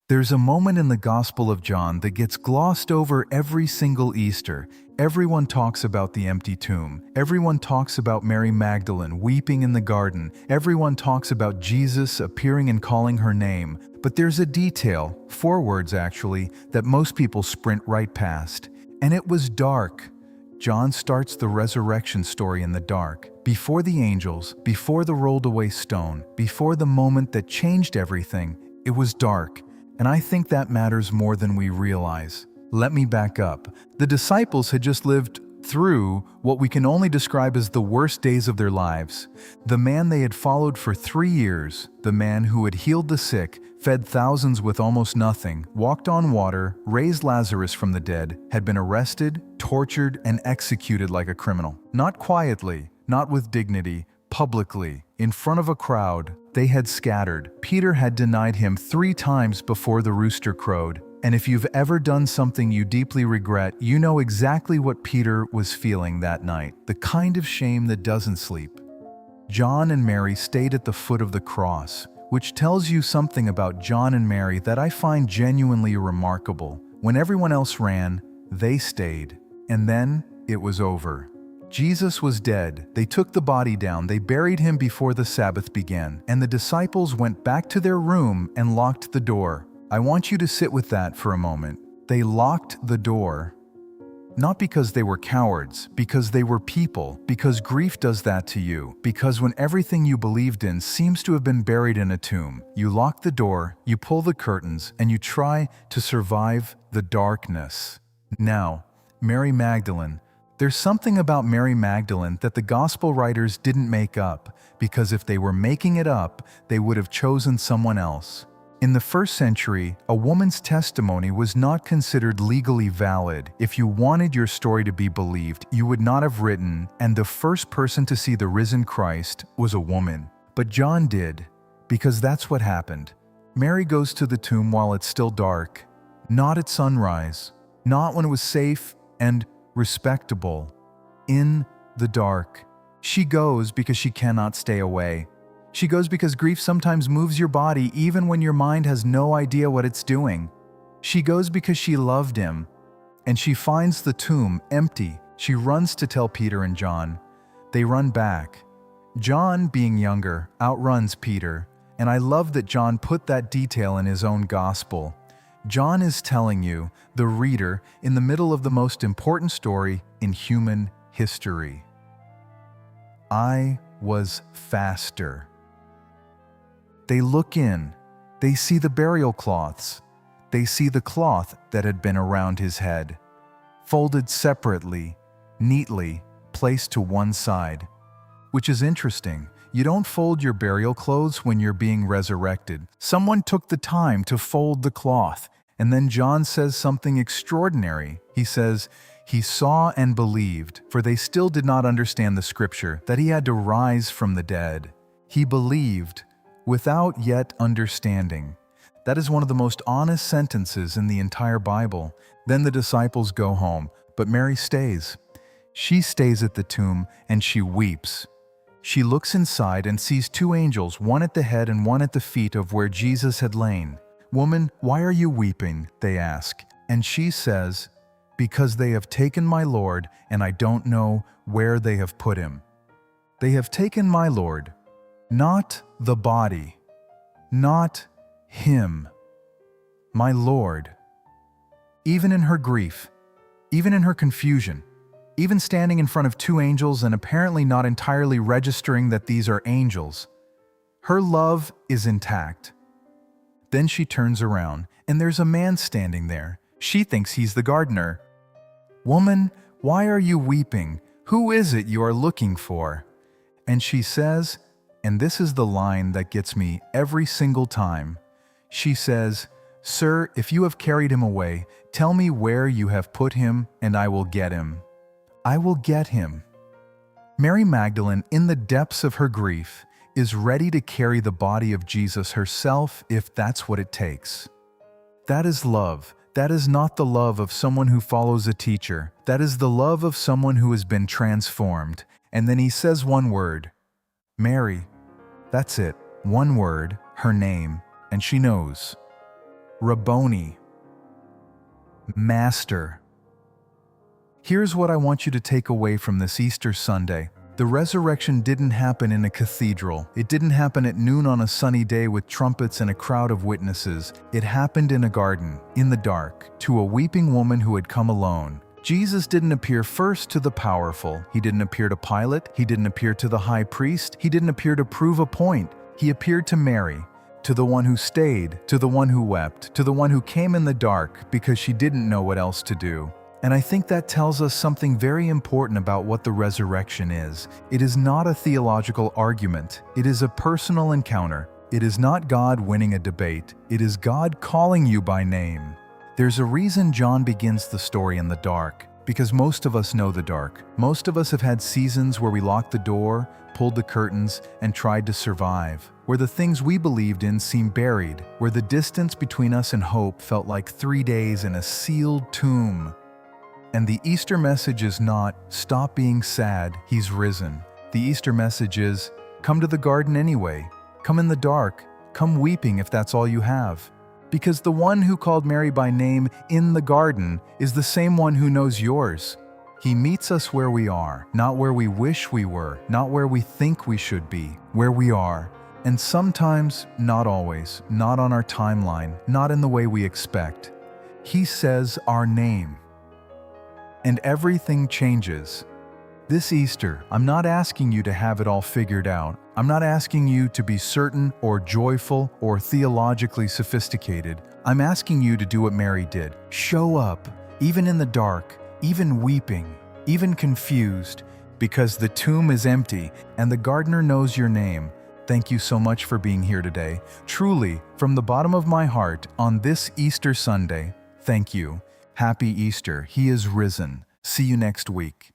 There's a moment in the Gospel of John that gets glossed over every single Easter. Everyone talks about the empty tomb. Everyone talks about Mary Magdalene weeping in the garden. Everyone talks about Jesus appearing and calling her name. But there's a detail, 4 words actually, that most people sprint right past. And it was dark. John starts the resurrection story in the dark. Before the angels, before the rolled away stone, before the moment that changed everything, it was dark. And I think that matters more than we realize. Let me back up. The disciples had just lived through what we can only describe as the worst days of their lives. The man they had followed for 3 years, the man who had healed the sick, fed thousands with almost nothing, walked on water, raised Lazarus from the dead, had been arrested, tortured, and executed like a criminal. Not quietly, not with dignity, publicly, in front of a crowd. They had scattered. Peter had denied him 3 times before the rooster crowed. And if you've ever done something you deeply regret, you know exactly what Peter was feeling that night. The kind of shame that doesn't sleep. John and Mary stayed at the foot of the cross, which tells you something about John and Mary that I find genuinely remarkable. When everyone else ran, they stayed. And then it was over. Jesus was dead. They took the body down. They buried him before the Sabbath began. And the disciples went back to their room and locked the door. I want you to sit with that for a moment. They locked the door. Not because they were cowards, because they were people, because grief does that to you, because when everything you believed in seems to have been buried in a tomb, you lock the door, you pull the curtains, and you try to survive the darkness. Now, Mary Magdalene. There's something about Mary Magdalene that the gospel writers didn't make up, because if they were making it up, they would have chosen someone else. In the first century, a woman's testimony was not considered legally valid. If you wanted your story to be believed, you would not have written, "And the first person to see the risen Christ was a woman." But John did, because that's what happened. Mary goes to the tomb while it's still dark, not at sunrise, not when it was safe and respectable, in the dark. She goes because she cannot stay away. She goes because grief sometimes moves your body even when your mind has no idea what it's doing. She goes because she loved him, and she finds the tomb empty. She runs to tell Peter and John. They run back. John, being younger, outruns Peter, and I love that John put that detail in his own gospel. John is telling you, the reader, in the middle of the most important story in human history. I was faster. They look in. They see the burial cloths. They see the cloth that had been around his head, folded separately, neatly, placed to one side. Which is interesting. You don't fold your burial clothes when you're being resurrected. Someone took the time to fold the cloth. And then John says something extraordinary. He says, "He saw and believed, for they still did not understand the scripture, that he had to rise from the dead." He believed without yet understanding. That is one of the most honest sentences in the entire Bible. Then the disciples go home, but Mary stays. She stays at the tomb and she weeps. She looks inside and sees 2 angels, one at the head and one at the feet of where Jesus had lain. "Woman, why are you weeping?" they ask. And she says, "Because they have taken my Lord, and I don't know where they have put him." They have taken my Lord, not the body, not him. My Lord. Even in her grief, even in her confusion, even standing in front of 2 angels and apparently not entirely registering that these are angels, her love is intact. Then she turns around, and there's a man standing there. She thinks he's the gardener. "Woman, why are you weeping? Who is it you are looking for?" And she says, and this is the line that gets me every single time. She says, "Sir, if you have carried him away, tell me where you have put him, and I will get him. I will get him." Mary Magdalene, in the depths of her grief, is ready to carry the body of Jesus herself if that's what it takes. That is love. That is not the love of someone who follows a teacher. That is the love of someone who has been transformed. And then he says one word, Mary. That's it. One word, her name, and she knows. Rabboni, Master. Here's what I want you to take away from this Easter Sunday. The resurrection didn't happen in a cathedral. It didn't happen at noon on a sunny day with trumpets and a crowd of witnesses. It happened in a garden, in the dark, to a weeping woman who had come alone. Jesus didn't appear first to the powerful. He didn't appear to Pilate. He didn't appear to the high priest. He didn't appear to prove a point. He appeared to Mary, to the one who stayed, to the one who wept, to the one who came in the dark because she didn't know what else to do. And I think that tells us something very important about what the resurrection is. It is not a theological argument. It is a personal encounter. It is not God winning a debate. It is God calling you by name. There's a reason John begins the story in the dark, because most of us know the dark. Most of us have had seasons where we locked the door, pulled the curtains, and tried to survive, where the things we believed in seemed buried, where the distance between us and hope felt like 3 days in a sealed tomb. And the Easter message is not, stop being sad, he's risen. The Easter message is, come to the garden anyway. Come in the dark. Come weeping if that's all you have. Because the one who called Mary by name in the garden is the same one who knows yours. He meets us where we are, not where we wish we were, not where we think we should be, where we are. And sometimes, not always, not on our timeline, not in the way we expect. He says our name. And everything changes. This Easter, I'm not asking you to have it all figured out. I'm not asking you to be certain or joyful or theologically sophisticated. I'm asking you to do what Mary did. Show up, even in the dark, even weeping, even confused, because the tomb is empty and the gardener knows your name. Thank you so much for being here today. Truly, from the bottom of my heart, on this Easter Sunday, thank you. Happy Easter. He is risen. See you next week.